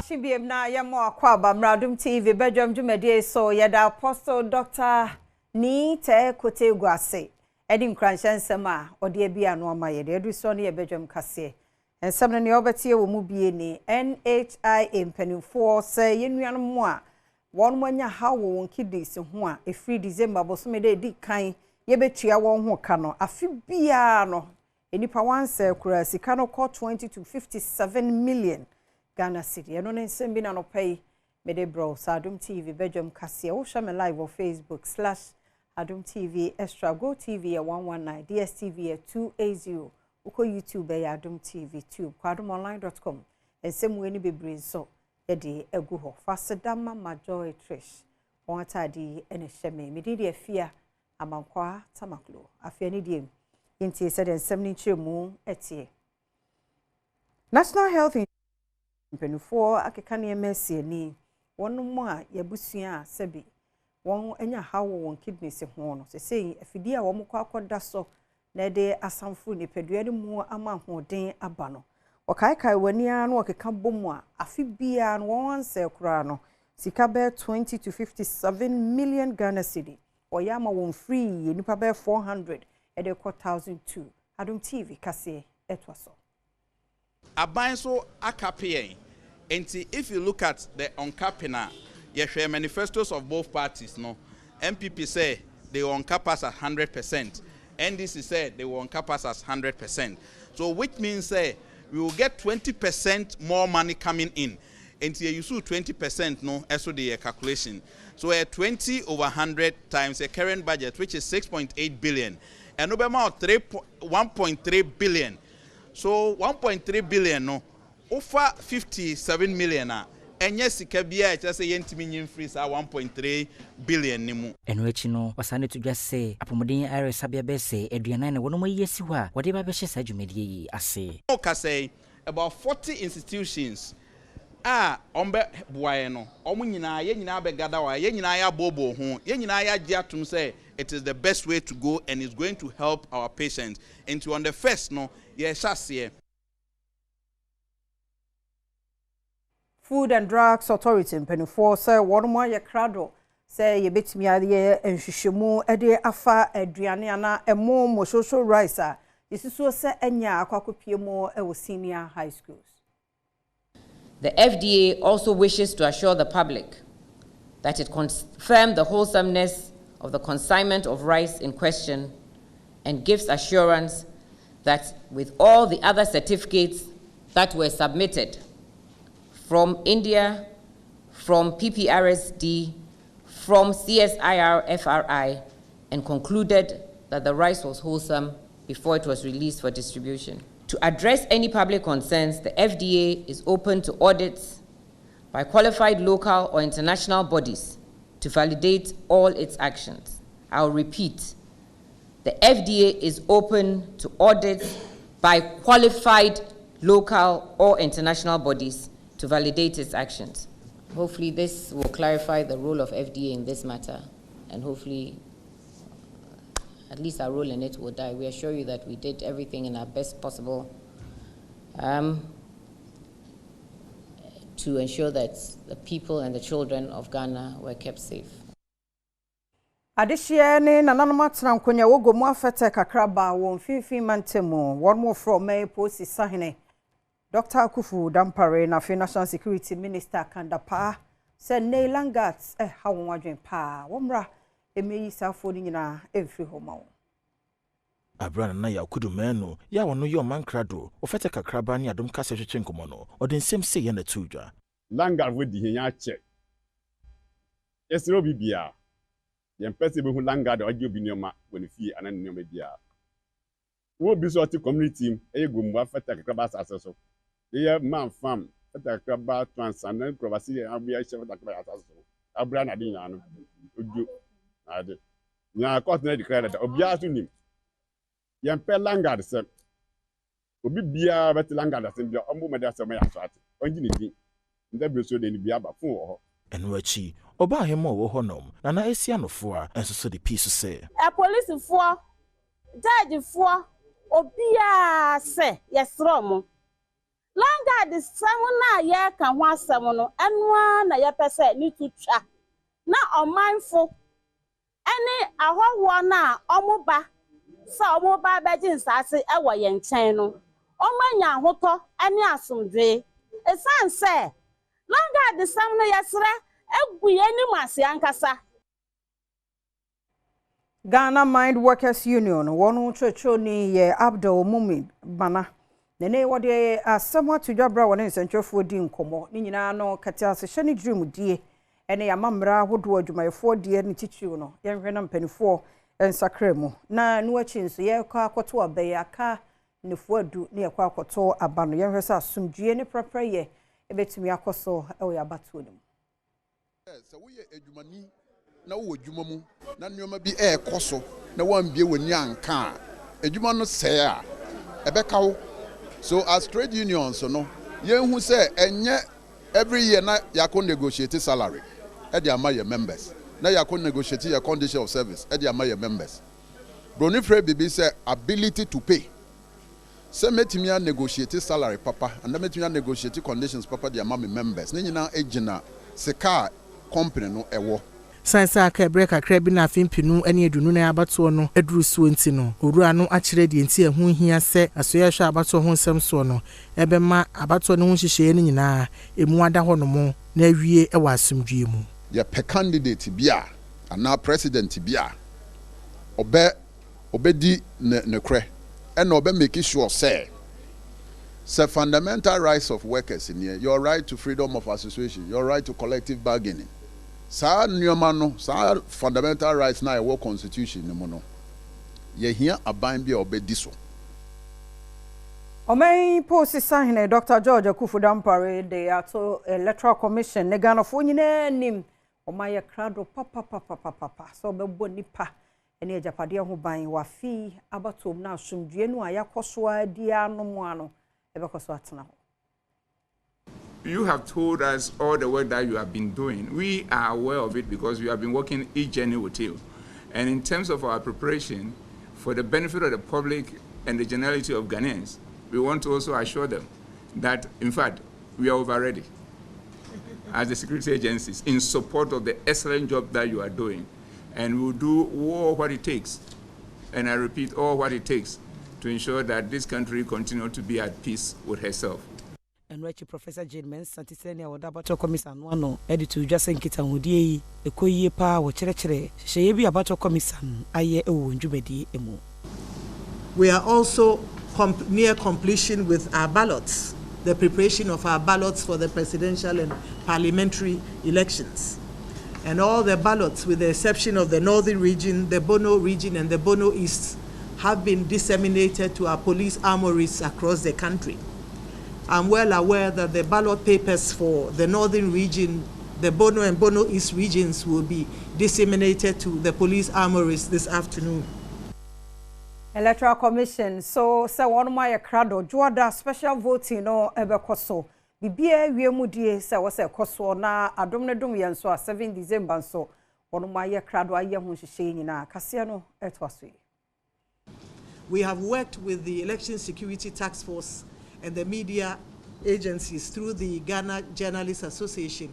Ashibiem na yamo akwaba Adom TV Badwam dwumade so yeda Apostle Dr. Ni te kote guase edi nkranhyensem a ode bia no ma yede edu so ne Badwam kase ensem ne obetie wo mu bie ni NHI mpanimfo se yenuanom mu a won mwanya ha wo won kidneys ho a efri December bosome de di kan yebetua won ho ka no afi bia no enipa wanse kura sika no ko 20 to 57 million Ghana City. Eno ne nsem bi na no pay mede bro Adom TV Badwam kase wo hwa me live on Facebook /Adom TV Extra Go TV 119 DSTV 280 uko YouTube ya Adom TV Tube kwadomonline.com ensem we ni bebre so ede egu ho fasedama majoy trish won atade ene hyeme medidi afia amankwa tamaklo afia ni diem yenti said ensem ni chemu etie National Health Mpenufo akekane emesi ni wonum a yabusua sebi won enya hawo won kidneys ho no sesei afidi a won kwa akoda so na de asamfo ni pedua ni mu ama hoden aba no wakaikai wani a no okeka bomu a afi bia no won anse kura no sika be 20 to 57 million Ghana cedi oyama won free nipa be 400 e de 1002 Adom TV kase etwaso Aban so akape and if you look at the uncapping, yes, manifestos of both parties, no, MPP say they will uncap us at 100%. NDC said they will uncap us as 100%. So which means we will get 20% more money coming in. And you see 20%, no, as the calculation. So 20 over 100 times the current budget, which is 6.8 billion, and Obama 1.3 billion. So 1.3 billion, no, over 57 million. And yes, it can be just a yentimi free 1.3 billion nimu. And which no was I to just say, Apomodin Iris Sabia Besse, Adriana, one of my yes, you are, whatever Beshes had you made, I say. Okay, say about 40 institutions. Ombe Buano, Omunina, Yenina Begadawa, Yenina Bobo, Yenina Jatum say it is the best way to go and it's going to help our patients. And to on the first, no, yes, I see. Food and Drugs Authority mpanimfo say won mo ye krado say ye betimi ade enhwehwemu ede afa aduane ana emo mo social rice a yesisuo say enya akwakopie mo e wo senior high schools. The FDA also wishes to assure the public that it confirmed the wholesomeness of the consignment of rice in question and gives assurance that with all the other certificates that were submitted from India, from PPRSD, from CSIR-FRI, and concluded that the rice was wholesome before it was released for distribution. To address any public concerns, the FDA is open to audits by qualified local or international bodies to validate all its actions. I'll repeat, the FDA is open to audits by qualified local or international bodies to validate its actions. Hopefully this will clarify the role of FDA in this matter, and hopefully at least our role in it will die. We assure you that we did everything in our best possible to ensure that the people and the children of Ghana were kept safe. Adishie ne nananoma trankonya wogo mu afete kakraba won fifi mantemu one more from me posi sahene Dr. Akufu Dampare na National Security Minister Kandapa said Nailangat ha won wadwen pa womra emeyi safo ni nyina emfiri homa Abrana na ya kudu menu ya wono yo mankrado ofete kakraba ni Adom kase hwetwe nkomo no odin sem se ye na tudwa Langat we di henya che esro bibia ye mpese be hu Langat oje obi nioma woni fie anan nioma bia wo bi so ti community ego mu afete kakraba asase so ye man farm afete kakraba transanan krobasi abia chef kakraba asase so Abrana di nya no ojo ade nya court na declare that obi asu nim ye mpe Langat se obi bia bet Langat se bia ombo meda se ma ya so ate onji ni din ndabio so de ni bia ba fun wo ho enwachi oba hemo wo honom na na esia nofo a enso so de peace say police fo judge fo obia se yesro mo God samuna ye kan ho asem no eno na ye pese ni tutwa na omanfo ene ahọhọ na omoba sa omoba beji nsase ewo ye nchen no omanya ahotọ ene asomdwe esan se long God samuna yesre eguye ni mase ankasa. Ghana Mind Workers Union wonu chocho ni ye Adom bana nene wode asema tudwabra wona nsentwefo di nkomo ni nyina no katia se hye ni dream die ene ya mamra hodo adwumayefo die ni titiriw no yenhwe na mpanifo ensakra mu na no achi nso ye kwa akoto abayaka nefo adu ne ye kwa akoto abano yenhwe sa asumdue ni prapra ye ebetumi akoso ewo ya batuo dem so we adwumani na wo adwuma mu na nneoma bi ekoso na wambie woni anka adwuma no sey a ebekawo. So as trade unions no yenhu say enye every year na yakon negotiate salary e dey am your members na yakon negotiate your condition of service e dey am your members. Broni Frey Bibi say ability to pay say metimi negotiate salary papa and metimi negotiate conditions papa dey am members ne nyina ejina seka company no ewo sansa ka breka krabi na afimpinu ene edunu na abato no eduru so nti no orua no akire de nti ehu hia se asoya hwa abato ho nsem so no ebema abato no ho hihye ne nyina emu ada ho no mo na awie ewa asumdue mu ye pe candidate bia ana president bia obedi ne kre ena obe make sure say fundamental rights of workers in here, your right to freedom of association, your right to collective bargaining. Sa nyoma sa fundamental rights na your constitution no no. Ye here aban bia obedi so. Omen posi sahine Dr. George Akufudampare de ato electoral commission ne Ghana fo nyina nim omaye krado papa so bebo nipa ene ajapade ho ban wafi abatom na asomdue no ayakoso adi anomo ano ebekoso atena ho. You have told us all the work that you have been doing. We are aware of it because we have been working each journey with you. And in terms of our preparation, for the benefit of the public and the generality of Ghanaians, we want to also assure them that, in fact, we are over ready as the security agencies in support of the excellent job that you are doing. And we'll do all what it takes, and I repeat, all what it takes to ensure that this country continues to be at peace with herself. And Richard Professor Jane Santisenia or Dabato Commission one edit to just in Kitan Woody, a coye pa or chere, she be about a commission, aye, oh, Jumedi emo. We are also near completion with our ballots, the preparation of our ballots for the presidential and parliamentary elections. And all the ballots, with the exception of the northern region, the Bono region, and the Bono East, have been disseminated to our police armories across the country. I'm well aware that the ballot papers for the northern region, the Bono and Bono East regions will be disseminated to the police armories this afternoon. Electoral Commission, so one my crowd Juada special voting no ebekoso. Bibia wiemudie se wose koso na adom ne dom yen so 7 December so one my crowd aye ho hihye nyina kase no etwaso. We have worked with the Election Security Task Force and the media agencies through the Ghana Journalists Association,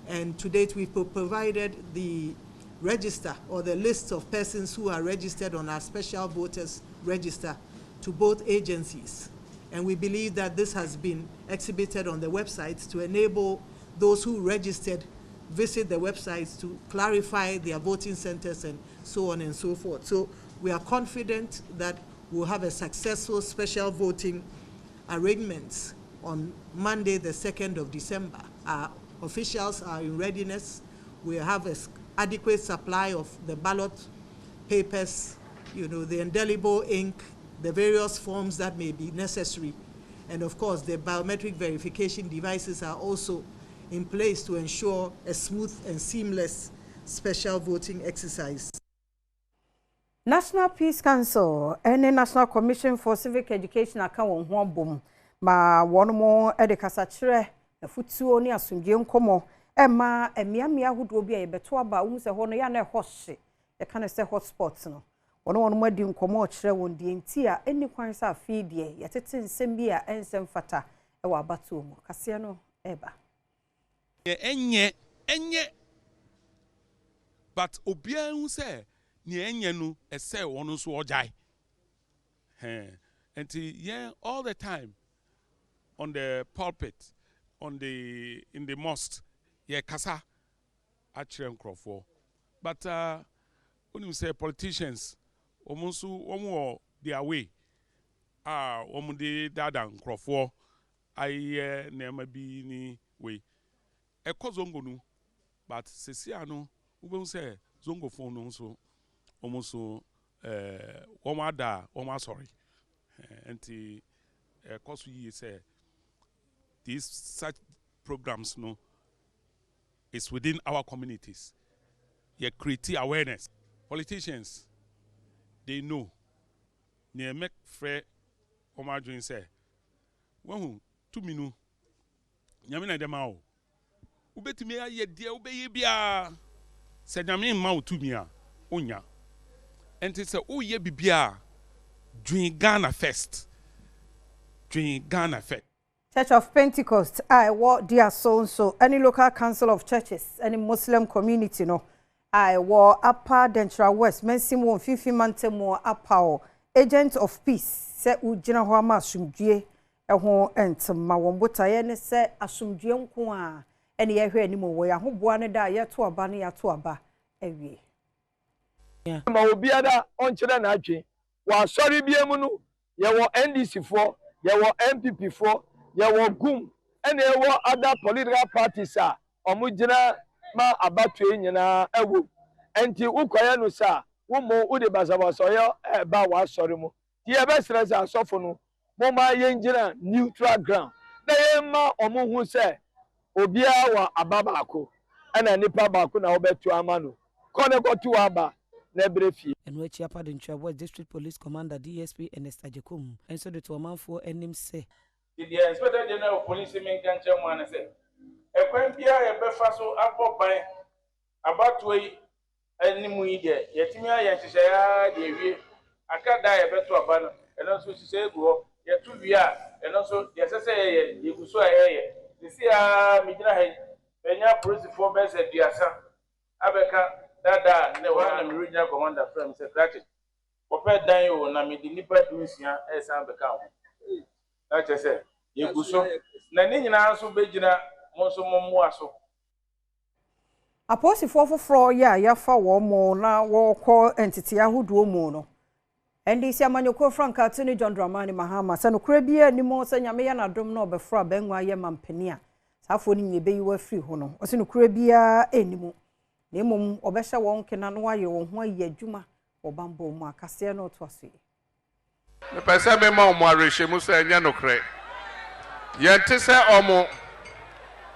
and to date we provided the register or the list of persons who are registered on our special voters register to both agencies, and we believe that this has been exhibited on the websites to enable those who registered visit the websites to clarify their voting centers and so on and so forth. So we are confident that we'll have a successful special voting arrangements on Monday, the 2nd of December. Our officials are in readiness. We have an adequate supply of the ballot papers, you know, the indelible ink, the various forms that may be necessary. And of course, the biometric verification devices are also in place to ensure a smooth and seamless special voting exercise. National Peace Council and the National Commission for Civic Education account ho bom ma one more edikasa kire afutuo ni asumdie nkomo ema emiamia hudo bi a yebeto aba hu se ho no ya na ehoshe e kan se hotspot no one mo adi nkomo kire won die nti a eni kwan sa afidie yetete nsem bi a ensem fata ewa abatu mu kasia no eba enye but obia hu say ne enye no ese wono so ojai and yeah all the time on the pulpit in the mosque yeah kasa actually nkrofo but when you say politicians almost omo their way omo de dada nkrofo aye na bi ni we zongo no but sesia no we say zongo phone no so almost omo ada omo sorry and cause we say these such programs no is within our communities. You create awareness. Politicians, they know. They make fair Omar say, "Well, 2 minutes. Nyamina demao. Ubeti me aye dia ubeye bia. Se nyamina ma 2 minutes. Onya. And say ye bibia. Doing Ghana first. Doing Ghana first. Church of Pentecost, what dear so any local council of churches, any Muslim community no. War Upper Dentra West, Mensimo 50 Mantemo Upper agent of peace, se ujina homa sumdue eho entma wombota ye ne se asumdue nko a ene ye hwe animo wo ya ho boa ne da ye to aba ne ya to aba ewie ma obiada onkyere na adwe wa sori biemu no ye wo NDC fo ye wo MPP fo ye wo gum ene ye wo other political parties a omugina ma abatwe nyina ewo enti ukoye no sa wo mo ude basabaso ye ba wa sori mo ti e be stress asofo no mo ma ye ngina neutral ground na ye ma omuhu se obia wa ababa ako ena nipa ba ako na obetu amano kone kotu aba na brefi eno achi apa de ntwa West District Police Commander DSP Ernest Ajekum enso de to amanfo enim se the Inspector General of Police men kan chemu an se ekwan bia ye befa so aboban abatwe animu yi de yetimi aye hihye ya de wie akada ye beto aba no eno so hihye egu ye tu bia eno so ye sese ye yeguso aye sisi a migina he enya police for bese duasa abeka dada ne wa na regional commander from secretary ope dan yo na me di nipa dunsia esan beka ho na say yeguso na ni nyina so begina mo so mo aso aposi fofofro ya fa wo mo na wo ko entity ahuduo mu no ndisi amanyoko franka tuni John Dramani Mahama sɛ no kura bia ni mo sɛ nyame ya na dom na obefra benwa ye mampani a safo ni nyebe yi wa free ho no ɔsɛ no kura bia enimo na emom obɛhye wɔn kena no aye wo ho ayi adwuma obambo mu akase na oto aso yi me pese me ma omo arehye mu sɛ nya nokre ye nte sɛ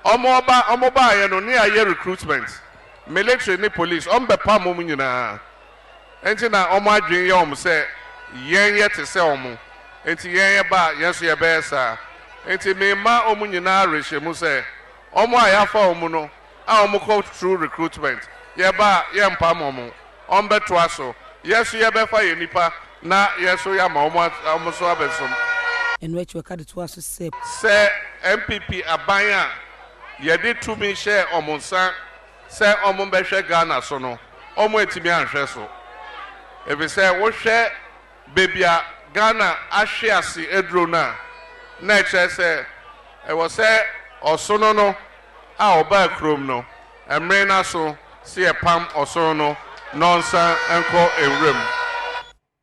omo ba ye no ne aye recruitment military ni police be pa mo nyina enti na omo adwen ye omo sɛ yen ye te sɛ omo enti yen ye ba yen so ye be sa enti me ma omo nyina arehye mu sɛ omo ayafa omo no a omo call through recruitment ye ba ye mpa mo be to aso yes ye be fa ye nipa na yes ya ma omo so abesom eno achi waka de to aso se MPP abanya ye de to me share omo nsa se omo be hwe Ghana so no omo etimi anhwe so e be say wo hwe bebia Ghana ahwe ase edro na e che se e wo se osono no a oba krom no emre na so se e pam osono no nonsa enko ewrem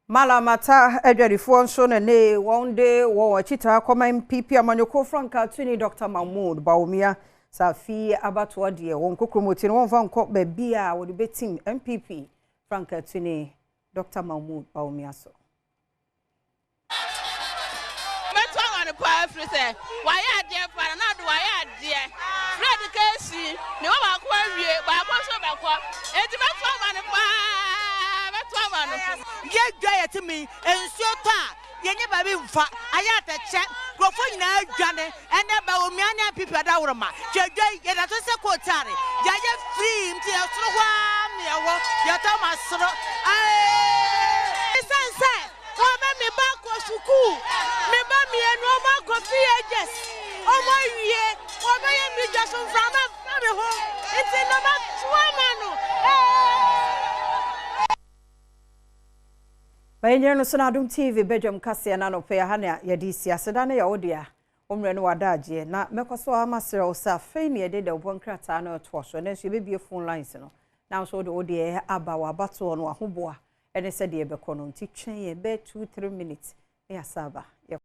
Malamata edwarifo nso ne one day wo chita koma MPP amanyoko franka tuni Dr. Mahmoud Baumia safi abato de won kokromoti no wonfa nko ba bia wo de betim MPP franka tuni Dr. Mahmoud Baumia so kwa frese wa ya de para na do wa ya de Fred Kesi ne wa ba kwa wie ba kwa so ba kwa enti ba to ma ne pa ba to ma no ye dwa yetimi ensuo to a yenye ba bi mfa aya ta che grofo nyina adwane ene ba omia ne pipa da woroma jedwa ye da to se ko tare ya ye free mti asoro hwa me wo ya ta masoro sense o me ba ko suku me ba mi enu o ma ko fi ages ọmọ wie ọmọ yẹ mi jọ so from me ho it's number 2 no Bayenye no so na Adom TV Badwam kase na no pe ha na ye di siaseda na ye odia omre no wadaje na mekoso amasere osa fe ne ye de obonkrata na to so na so be bie phone lines no na so de odia aba wa bato no ahoboa ene se de be kono nti twen ye be 2-3 minutes e asaba